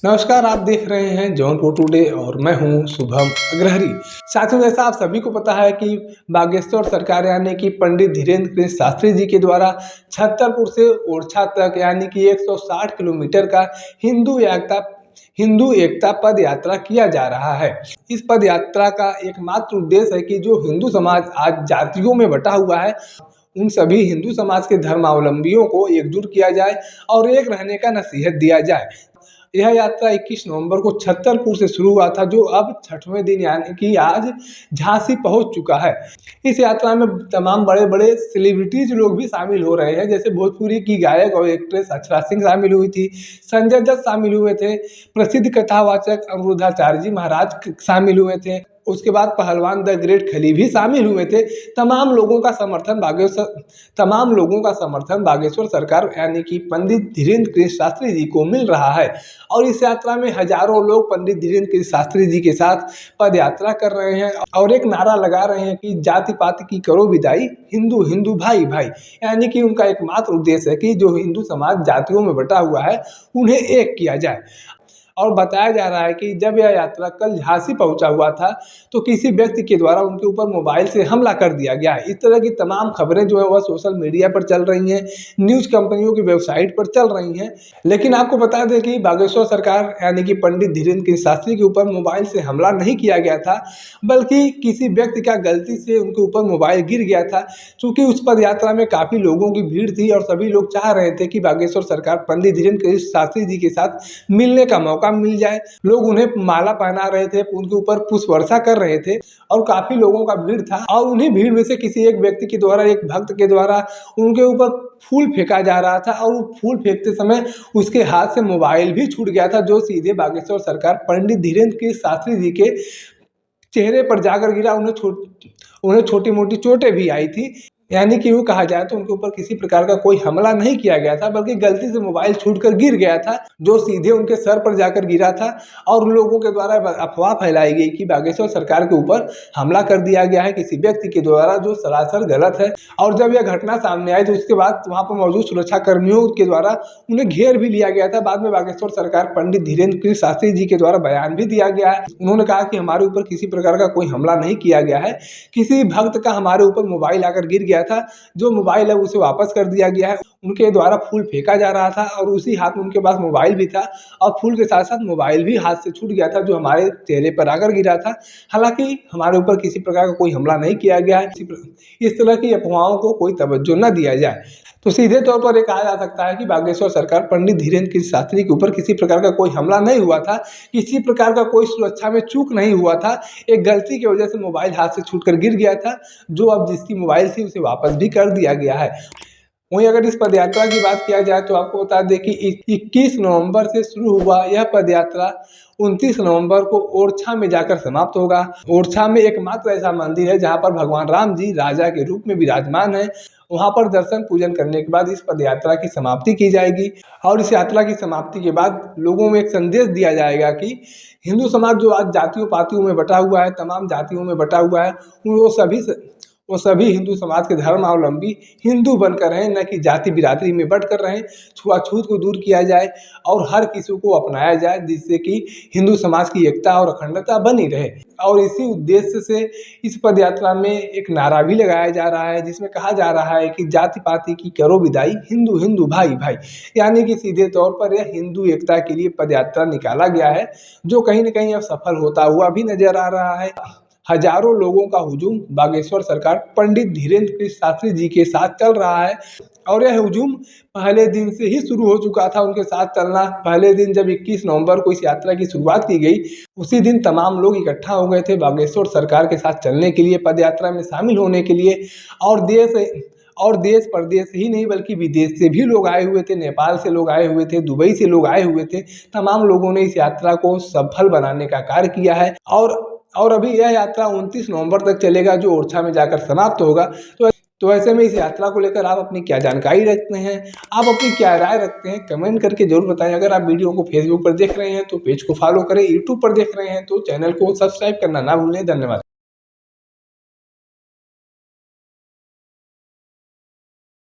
नमस्कार, आप देख रहे हैं जौनपुर टुडे और मैं हूं शुभम अग्रहरी। साथियों, जैसा आप सभी को पता है कि बागेश्वर सरकार यानी कि पंडित धीरेन्द्र कृष्ण शास्त्री जी के द्वारा छतरपुर से ओरछा तक यानी कि 160 किलोमीटर का हिंदू एकता पद यात्रा किया जा रहा है। इस पद यात्रा का एकमात्र उद्देश्य है कि जो हिंदू समाज आज जातियों में बटा हुआ है, उन सभी हिंदू समाज के धर्मावलंबियों को एकजुट किया जाए और एक रहने का नसीहत दिया जाए। यह यात्रा 21 नवंबर को छतरपुर से शुरू हुआ था, जो अब 6वें दिन यानी कि आज झांसी पहुंच चुका है। इस यात्रा में तमाम बड़े बड़े सेलिब्रिटीज लोग भी शामिल हो रहे हैं, जैसे भोजपुरी की गायक और एक्ट्रेस अक्षरा सिंह शामिल हुई थी, संजय दत्त शामिल हुए थे, प्रसिद्ध कथावाचक अनिरुद्धाचार्य जी महाराज शामिल हुए थे, उसके बाद पहलवान द ग्रेट खली भी शामिल हुए थे। तमाम लोगों का समर्थन बागेश्वर सरकार यानी कि पंडित धीरेन्द्र कृष्ण शास्त्री जी को मिल रहा है और इस यात्रा में हजारों लोग पंडित धीरेन्द्र कृष्ण शास्त्री जी के साथ पद यात्रा कर रहे हैं और एक नारा लगा रहे हैं कि जाति पाति की करो विदाई, हिंदू हिंदू भाई भाई। यानी कि उनका एकमात्र उद्देश्य है कि जो हिंदू समाज जातियों में बटा हुआ है, उन्हें एक किया जाए। और बताया जा रहा है कि जब यह यात्रा कल झांसी पहुंचा हुआ था, तो किसी व्यक्ति के द्वारा उनके ऊपर मोबाइल से हमला कर दिया गया है। इस तरह की तमाम खबरें जो है वह सोशल मीडिया पर चल रही हैं, न्यूज़ कंपनियों की वेबसाइट पर चल रही हैं। लेकिन आपको बता दें कि बागेश्वर सरकार यानी कि पंडित धीरेन्द्र कृष्ण शास्त्री के ऊपर मोबाइल से हमला नहीं किया गया था, बल्कि किसी व्यक्ति का गलती से उनके ऊपर मोबाइल गिर गया था। चूँकि उस पद यात्रा में काफ़ी लोगों की भीड़ थी और सभी लोग चाह रहे थे कि बागेश्वर सरकार पंडित धीरेन्द्र कृष्ण शास्त्री जी के साथ मिलने का मौका मिल जाए। लोग उन्हें माला पहना रहे थे, उनके ऊपर पुष्प वर्षा कर रहे थे और काफी लोगों का भीड़ था। और उन्हीं भीड़ में से किसी एक व्यक्ति के द्वारा, एक भक्त के द्वारा उनके ऊपर फूल फेंका जा रहा था और फूल फेंकते समय उसके हाथ से मोबाइल भी छूट गया था, जो सीधे बागेश्वर सरकार पंडित धीरेन्द्र कृष्ण शास्त्री जी के चेहरे पर जाकर गिरा। उन्हें छोटी मोटी चोटें भी आई थी। यानी कि यूँ कहा जाए तो उनके ऊपर किसी प्रकार का कोई हमला नहीं किया गया था, बल्कि गलती से मोबाइल छूटकर गिर गया था, जो सीधे उनके सर पर जाकर गिरा था। और लोगों के द्वारा अफवाह फैलाई गई कि बागेश्वर सरकार के ऊपर हमला कर दिया गया है किसी व्यक्ति के द्वारा, जो सरासर गलत है। और जब यह घटना सामने आई तो उसके बाद वहाँ पर मौजूद सुरक्षा कर्मियों के द्वारा उन्हें घेर भी लिया गया था। बाद में बागेश्वर सरकार पंडित धीरेन्द्र कृष्ण शास्त्री जी के द्वारा बयान भी दिया गया है। उन्होंने कहा कि हमारे ऊपर किसी प्रकार का कोई हमला नहीं किया गया है, किसी भक्त का हमारे ऊपर मोबाइल आकर गिर गया था, जो मोबाइल है उसे वापस कर दिया गया है। उनके द्वारा फूल फेंका जा रहा था और उसी हाथ में उनके पास मोबाइल भी था और फूल के साथ साथ मोबाइल भी हाथ से छूट गया था, जो हमारे चेहरे पर आकर गिरा था। हालांकि हमारे ऊपर किसी प्रकार का कोई हमला नहीं किया गया है। इस तरह की अफवाहों को कोई तवज्जो न दिया जाए। तो सीधे तौर पर ये कहा जा सकता है कि बागेश्वर सरकार पंडित धीरेन्द्र कृष्ण शास्त्री के ऊपर किसी प्रकार का कोई हमला नहीं हुआ था, किसी प्रकार का कोई सुरक्षा में चूक नहीं हुआ था। एक गलती की वजह से मोबाइल हाथ से छूटकर गिर गया था, जो अब जिसकी मोबाइल थी उसे वापस भी कर दिया गया है। वहीं अगर इस पदयात्रा की बात किया जाए तो आपको बता दें कि 21 नवंबर से शुरू हुआ यह पदयात्रा 29 नवंबर को ओरछा में जाकर समाप्त होगा। ओरछा में एकमात्र ऐसा मंदिर है जहां पर भगवान राम जी राजा के रूप में विराजमान है। वहां पर दर्शन पूजन करने के बाद इस पदयात्रा की समाप्ति की जाएगी और इस यात्रा की समाप्ति के बाद लोगों में एक संदेश दिया जाएगा कि हिंदू समाज जो आज जातियों पातियों में बटा हुआ है, तमाम जातियों में बटा हुआ है, वो सभी हिंदू समाज के धर्मावलंबी हिंदू बनकर रहें, न कि जाति बिरादरी में बंटकर रहें। छुआछूत को दूर किया जाए और हर किसी को अपनाया जाए, जिससे कि हिंदू समाज की एकता और अखंडता बनी रहे। और इसी उद्देश्य से इस पदयात्रा में एक नारा भी लगाया जा रहा है, जिसमें कहा जा रहा है कि जाति पाति की करो विदाई, हिंदू हिंदू भाई भाई। यानी कि सीधे तौर पर यह हिंदू एकता के लिए पदयात्रा निकाला गया है, जो कहीं न कहीं अब सफल होता हुआ भी नजर आ रहा है। हजारों लोगों का हुजूम बागेश्वर सरकार पंडित धीरेन्द्र कृष्ण शास्त्री जी के साथ चल रहा है और यह हुजूम पहले दिन से ही शुरू हो चुका था। उनके साथ चलना पहले दिन जब 21 नवंबर को इस यात्रा की शुरुआत की गई, उसी दिन तमाम लोग इकट्ठा हो गए थे बागेश्वर सरकार के साथ चलने के लिए, पद यात्रा में शामिल होने के लिए। और देश प्रदेश ही नहीं बल्कि विदेश से भी लोग आए हुए थे, नेपाल से लोग आए हुए थे, दुबई से लोग आए हुए थे। तमाम लोगों ने इस यात्रा को सफल बनाने का कार्य किया है और अभी यह यात्रा 29 नवंबर तक चलेगा, जो ओरछा में जाकर समाप्त होगा। तो ऐसे में इस यात्रा को लेकर आप अपनी क्या जानकारी रखते हैं, आप अपनी क्या राय रखते हैं, कमेंट करके जरूर बताएं। अगर आप वीडियो को फेसबुक पर देख रहे हैं तो पेज को फॉलो करें, यूट्यूब पर देख रहे हैं तो चैनल को सब्सक्राइब करना ना भूलें। धन्यवाद।